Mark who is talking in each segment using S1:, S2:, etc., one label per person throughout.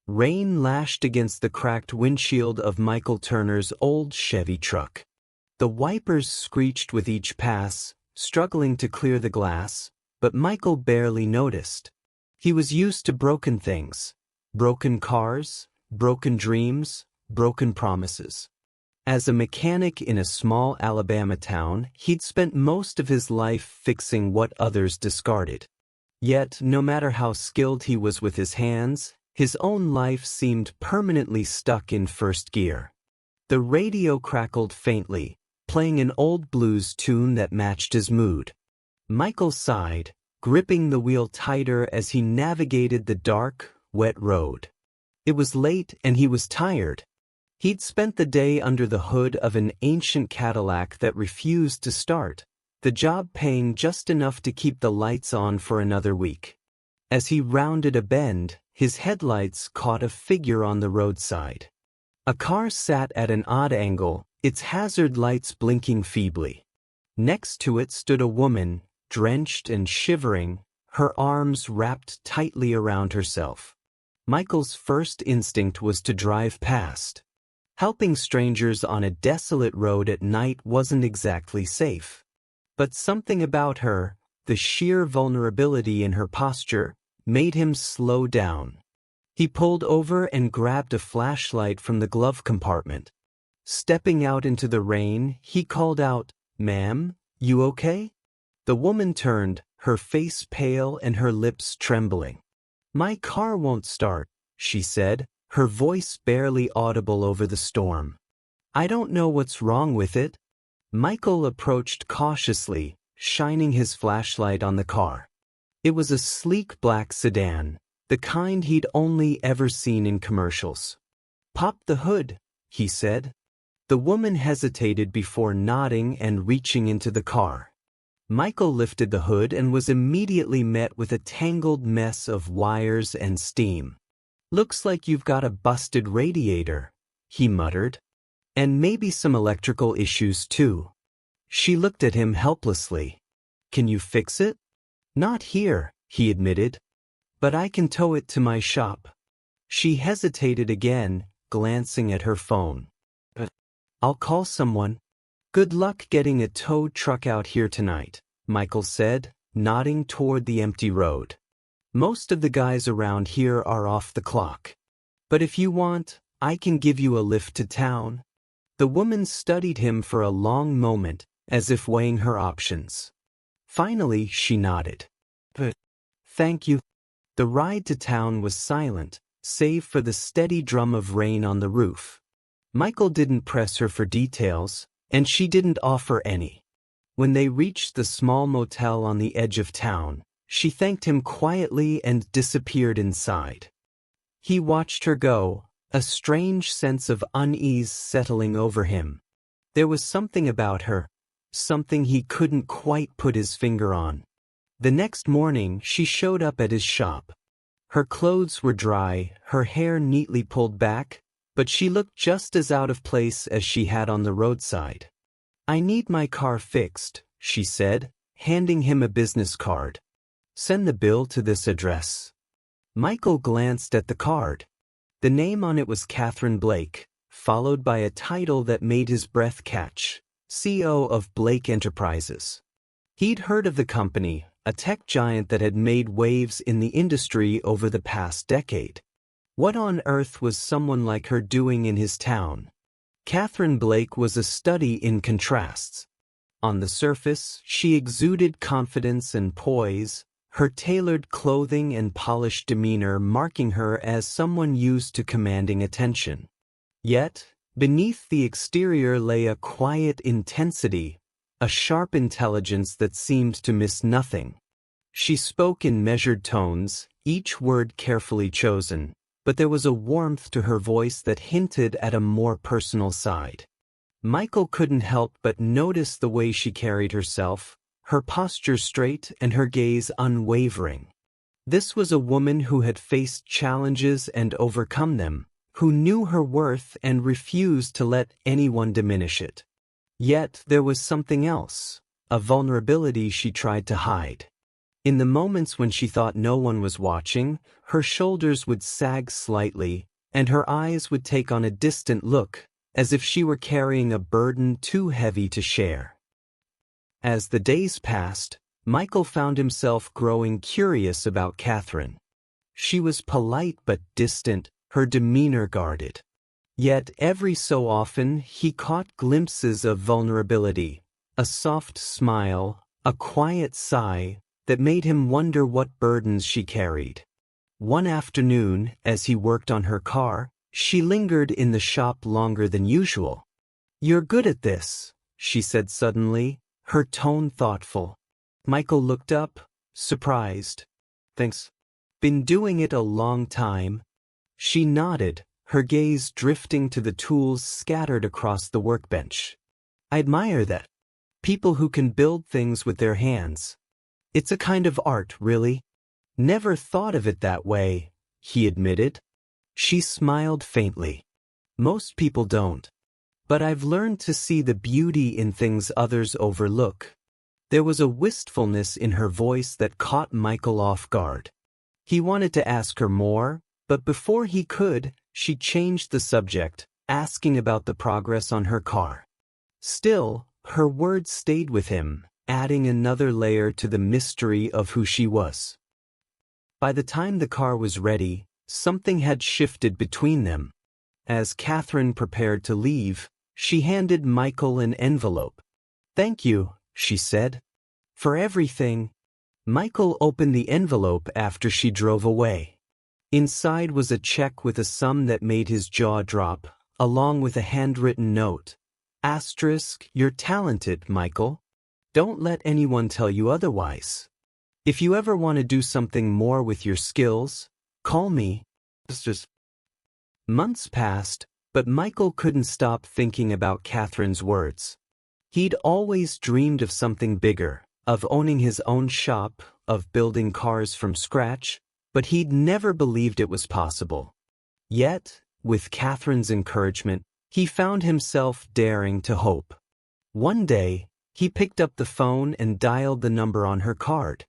S1: Rain lashed against the cracked windshield of Michael Turner's old Chevy truck. The wipers screeched with each pass, struggling to clear the glass, but Michael barely noticed. He was used to broken things. Broken cars, broken dreams, broken promises. As a mechanic in a small Alabama town, he'd spent most of his life fixing what others discarded. Yet, no matter how skilled he was with his hands, his own life seemed permanently stuck in first gear. The radio crackled faintly, playing an old blues tune that matched his mood. Michael sighed, gripping the wheel tighter as he navigated the dark, wet road. It was late and he was tired. He'd spent the day under the hood of an ancient Cadillac that refused to start, the job paying just enough to keep the lights on for another week. As he rounded a bend, his headlights caught a figure on the roadside. A car sat at an odd angle, its hazard lights blinking feebly. Next to it stood a woman, drenched and shivering, her arms wrapped tightly around herself. Michael's first instinct was to drive past. Helping strangers on a desolate road at night wasn't exactly safe. But something about her, the sheer vulnerability in her posture, made him slow down. He pulled over and grabbed a flashlight from the glove compartment. Stepping out into the rain, he called out, "Ma'am, you okay?" The woman turned, her face pale and her lips trembling. "My car won't start," she said, her voice barely audible over the storm. "I don't know what's wrong with it." Michael approached cautiously, shining his flashlight on the car. It was a sleek black sedan, the kind he'd only ever seen in commercials. "Pop the hood," he said. The woman hesitated before nodding and reaching into the car. Michael lifted the hood and was immediately met with a tangled mess of wires and steam. "Looks like you've got a busted radiator," he muttered. "And maybe some electrical issues too." She looked at him helplessly. "Can you fix it?" "Not here," he admitted. "But I can tow it to my shop." She hesitated again, glancing at her phone. "I'll call someone." "Good luck getting a tow truck out here tonight," Michael said, nodding toward the empty road. "Most of the guys around here are off the clock. But if you want, I can give you a lift to town." The woman studied him for a long moment, as if weighing her options. Finally, she nodded. "Thank you." The ride to town was silent, save for the steady drum of rain on the roof. Michael didn't press her for details, and she didn't offer any. When they reached the small motel on the edge of town, she thanked him quietly and disappeared inside. He watched her go, a strange sense of unease settling over him. There was something about her, something he couldn't quite put his finger on. The next morning, she showed up at his shop. Her clothes were dry, her hair neatly pulled back, but she looked just as out of place as she had on the roadside. "I need my car fixed," she said, handing him a business card. "Send the bill to this address." Michael glanced at the card. The name on it was Catherine Blake, followed by a title that made his breath catch, CEO of Blake Enterprises. He'd heard of the company, a tech giant that had made waves in the industry over the past decade. What on earth was someone like her doing in his town? Catherine Blake was a study in contrasts. On the surface, she exuded confidence and poise, her tailored clothing and polished demeanor marking her as someone used to commanding attention. Yet, beneath the exterior lay a quiet intensity, a sharp intelligence that seemed to miss nothing. She spoke in measured tones, each word carefully chosen, but there was a warmth to her voice that hinted at a more personal side. Michael couldn't help but notice the way she carried herself, her posture straight and her gaze unwavering. This was a woman who had faced challenges and overcome them, who knew her worth and refused to let anyone diminish it. Yet there was something else, a vulnerability she tried to hide. In the moments when she thought no one was watching, her shoulders would sag slightly, and her eyes would take on a distant look, as if she were carrying a burden too heavy to share. As the days passed, Michael found himself growing curious about Catherine. She was polite but distant, her demeanor guarded. Yet every so often he caught glimpses of vulnerability, a soft smile, a quiet sigh, that made him wonder what burdens she carried. One afternoon, as he worked on her car, she lingered in the shop longer than usual. "You're good at this," she said suddenly, her tone thoughtful. Michael looked up, surprised. "Thanks. Been doing it a long time." She nodded, her gaze drifting to the tools scattered across the workbench. "I admire that. People who can build things with their hands. It's a kind of art, really." "Never thought of it that way," he admitted. She smiled faintly. "Most people don't. But I've learned to see the beauty in things others overlook." There was a wistfulness in her voice that caught Michael off guard. He wanted to ask her more, but before he could, she changed the subject, asking about the progress on her car. Still, her words stayed with him, adding another layer to the mystery of who she was. By the time the car was ready, something had shifted between them. As Catherine prepared to leave, she handed Michael an envelope. "Thank you," she said. "For everything." Michael opened the envelope after she drove away. Inside was a check with a sum that made his jaw drop, along with a handwritten note. *, "You're talented, Michael. Don't let anyone tell you otherwise. If you ever want to do something more with your skills, call me." Months passed, but Michael couldn't stop thinking about Catherine's words. He'd always dreamed of something bigger, of owning his own shop, of building cars from scratch, but he'd never believed it was possible. Yet, with Catherine's encouragement, he found himself daring to hope. One day, he picked up the phone and dialed the number on her card.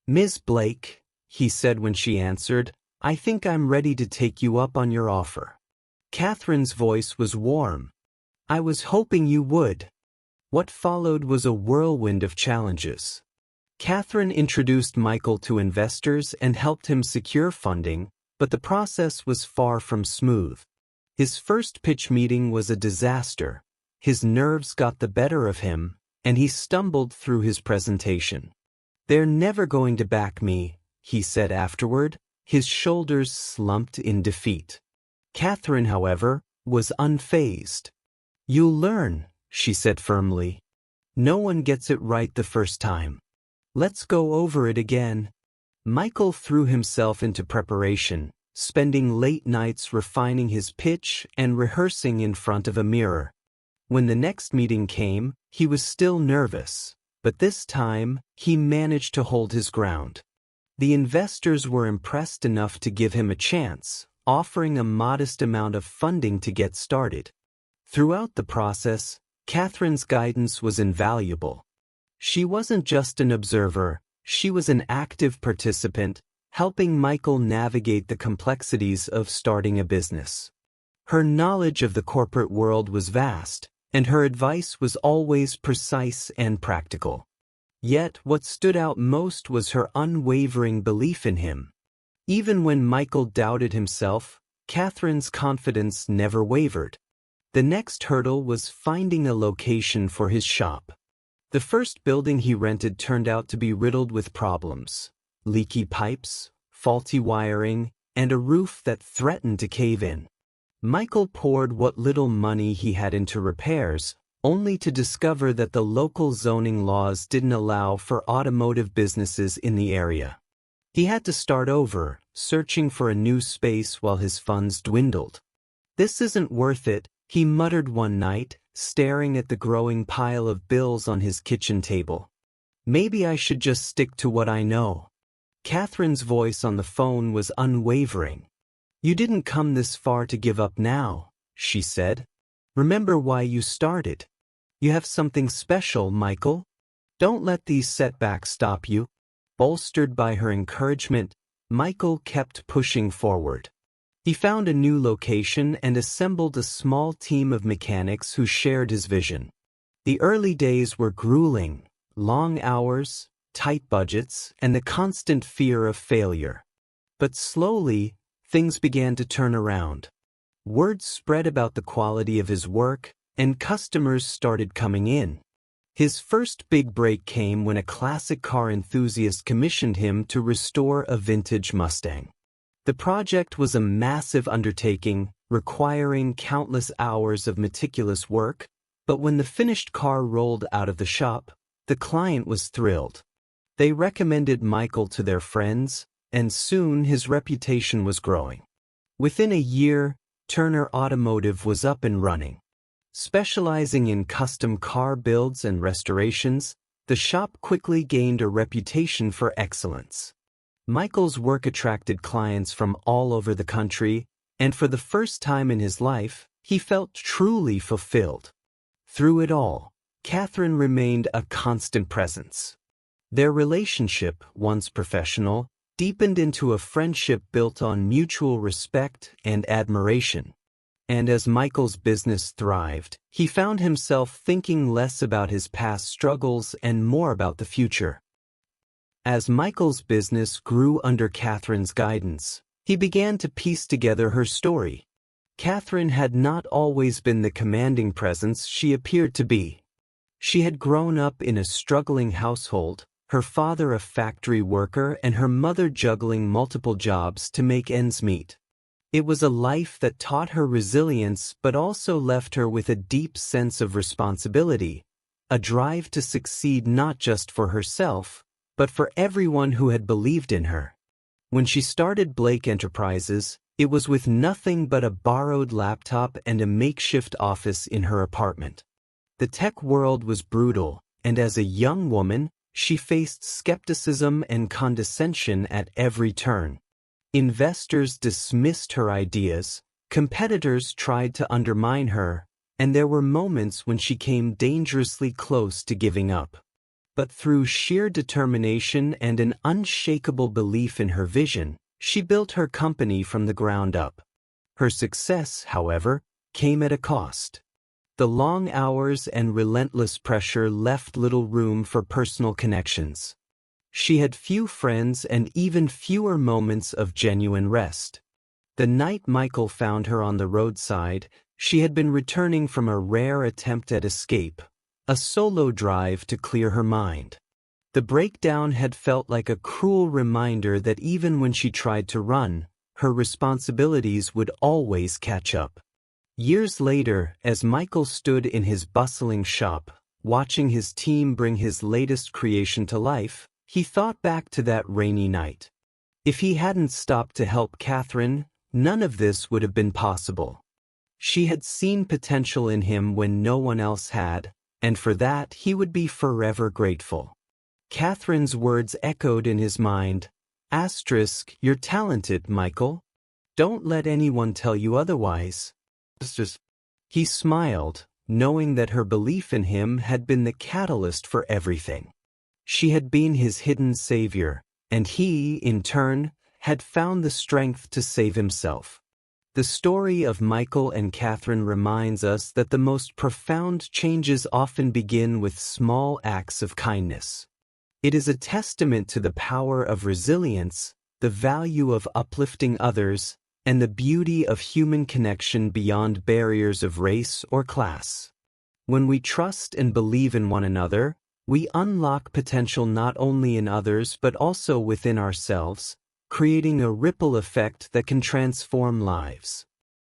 S1: "Ms. Blake," he said when she answered, "I think I'm ready to take you up on your offer." Catherine's voice was warm. "I was hoping you would." What followed was a whirlwind of challenges. Catherine introduced Michael to investors and helped him secure funding, but the process was far from smooth. His first pitch meeting was a disaster. His nerves got the better of him, and he stumbled through his presentation. "They're never going to back me," he said afterward, his shoulders slumped in defeat. Catherine, however, was unfazed. "You'll learn," she said firmly. "No one gets it right the first time. Let's go over it again." Michael threw himself into preparation, spending late nights refining his pitch and rehearsing in front of a mirror. When the next meeting came, he was still nervous, but this time, he managed to hold his ground. The investors were impressed enough to give him a chance, offering a modest amount of funding to get started. Throughout the process, Catherine's guidance was invaluable. She wasn't just an observer, she was an active participant, helping Michael navigate the complexities of starting a business. Her knowledge of the corporate world was vast, and her advice was always precise and practical. Yet what stood out most was her unwavering belief in him. Even when Michael doubted himself, Catherine's confidence never wavered. The next hurdle was finding a location for his shop. The first building he rented turned out to be riddled with problems: leaky pipes, faulty wiring, and a roof that threatened to cave in. Michael poured what little money he had into repairs, only to discover that the local zoning laws didn't allow for automotive businesses in the area. He had to start over, searching for a new space while his funds dwindled. "This isn't worth it," he muttered one night, staring at the growing pile of bills on his kitchen table. "Maybe I should just stick to what I know." Catherine's voice on the phone was unwavering. "You didn't come this far to give up now," she said. "Remember why you started. You have something special, Michael. Don't let these setbacks stop you." bolstered by her encouragement, Michael kept pushing forward. He found a new location and assembled a small team of mechanics who shared his vision. The early days were grueling, long hours, tight budgets, and the constant fear of failure. But slowly, things began to turn around. Word spread about the quality of his work, and customers started coming in. His first big break came when a classic car enthusiast commissioned him to restore a vintage Mustang. The project was a massive undertaking, requiring countless hours of meticulous work, but when the finished car rolled out of the shop, the client was thrilled. They recommended Michael to their friends, and soon his reputation was growing. Within a year, Turner Automotive was up and running. Specializing in custom car builds and restorations, the shop quickly gained a reputation for excellence. Michael's work attracted clients from all over the country, and for the first time in his life, he felt truly fulfilled. Through it all, Catherine remained a constant presence. Their relationship, once professional, deepened into a friendship built on mutual respect and admiration. And as Michael's business thrived, he found himself thinking less about his past struggles and more about the future. As Michael's business grew under Catherine's guidance, he began to piece together her story. Catherine had not always been the commanding presence she appeared to be. She had grown up in a struggling household, her father a factory worker and her mother juggling multiple jobs to make ends meet. It was a life that taught her resilience but also left her with a deep sense of responsibility, a drive to succeed not just for herself, but for everyone who had believed in her. When she started Blake Enterprises, it was with nothing but a borrowed laptop and a makeshift office in her apartment. The tech world was brutal, and as a young woman, she faced skepticism and condescension at every turn. Investors dismissed her ideas, competitors tried to undermine her, and there were moments when she came dangerously close to giving up. But through sheer determination and an unshakable belief in her vision, she built her company from the ground up. Her success, however, came at a cost. The long hours and relentless pressure left little room for personal connections. She had few friends and even fewer moments of genuine rest. The night Michael found her on the roadside, she had been returning from a rare attempt at escape, a solo drive to clear her mind. The breakdown had felt like a cruel reminder that even when she tried to run, her responsibilities would always catch up. Years later, as Michael stood in his bustling shop, watching his team bring his latest creation to life, he thought back to that rainy night. If he hadn't stopped to help Catherine, none of this would have been possible. She had seen potential in him when no one else had, and for that he would be forever grateful. Catherine's words echoed in his mind, *, you're talented, Michael. Don't let anyone tell you otherwise. He smiled, knowing that her belief in him had been the catalyst for everything. She had been his hidden savior, and he, in turn, had found the strength to save himself. The story of Michael and Catherine reminds us that the most profound changes often begin with small acts of kindness. It is a testament to the power of resilience, the value of uplifting others, and the beauty of human connection beyond barriers of race or class. When we trust and believe in one another, we unlock potential not only in others but also within ourselves, creating a ripple effect that can transform lives.